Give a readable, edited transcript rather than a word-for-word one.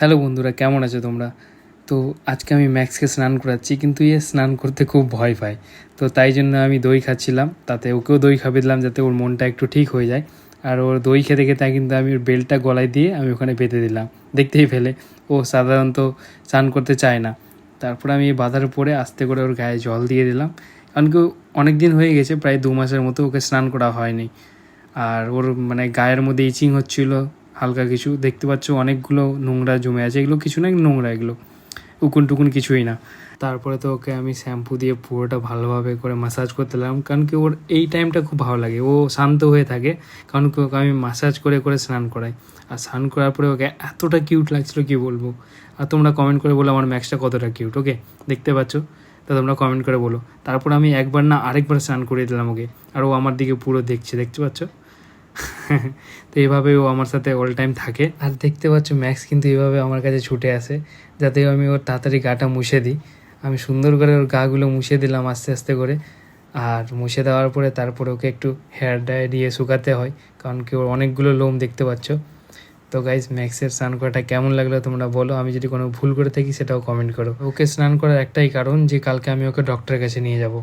Hello বন্ধুরা, কেমন আছো তোমরা? তো আজকে আমি ম্যাক্সকে স্নান করাচ্ছি, কিন্তু স্নান করতে খুব ভয় পায়। তো তাই জন্য আমি দই খাচ্ছিলাম, তাতে ওকেও দই খাইয়ে দিলাম যাতে ওর মনটা একটু ঠিক হয়ে যায়। আর ওর দই খেতে খেতে কিন্তু আমি ওর বেল্টটা গলায় দিয়ে আমি ওখানে বেঁধে দিলাম, দেখতেই ফেলে। ও সাধারণত স্নান করতে চায় না। তারপর আমি বাঁধার পরে আস্তে করে ওর গায়ে জল দিয়ে দিলাম, কারণ কি অনেক দিন হয়ে গেছে, প্রায় 2 মাসের মতো ওকে স্নান করা হয়নি। আর ওর মানে গায়ের মধ্যে ইচিং হচ্ছিল হালকা কিছু, দেখতে পাচ্ছ অনেকগুলো নোংরা জমে আছে। এগুলো কিছু না, নোংরা এগুলো, উকুন টুকুন কিছুই না। তারপরে তো ওকে আমি শ্যাম্পু দিয়ে পুরোটা ভালোভাবে করে ম্যাসাজ করতে লাগলাম, কারণ কি ওর এই টাইমটা খুব ভালো লাগে, ও শান্ত হয়ে থাকে। কারণ কি ওকে আমি ম্যাসাজ করে করে স্নান করাই। আর স্নান করার পরে ওকে এতটা কিউট লাগছিলো কী বলবো। আর তোমরা কমেন্ট করে বলো আমার ম্যাক্সটা কতটা কিউট। ওকে, দেখতে পাচ্ছ? তা তোমরা কমেন্ট করে বলো। তারপর আমি একবার না আরেকবার স্নান করিয়ে দিলাম ওকে, আর ও আমার দিকে পুরো দেখছে, দেখতে পাচ্ছ? তো এইভাবে ও আমার সাথে অল টাইম থাকে। আর দেখতে পাচ্ছ ম্যাক্স কিন্তু এইভাবে আমার কাছে ছুটে আসে, যাতে আমি ওর তাড়াতাড়ি গাটা মুছে দিই। আমি সুন্দর করে ওর গাগুলো মুছে দিলাম আস্তে আস্তে করে। আর মুছে দেওয়ার পরে তারপরে ওকে একটু হেয়ার ড্রাই দিয়ে শুকাতে হয়, কারণ কি ওর অনেকগুলো লোম, দেখতে পাচ্ছ। তো গাইজ, ম্যাক্সের স্নান করাটা কেমন লাগলো তোমরা বলো। আমি যদি কোনো ভুল করে থাকি সেটাও কমেন্ট করো। ওকে স্নান করার একটাই কারণ যে কালকে আমি ওকে ডক্টরের কাছে নিয়ে যাব।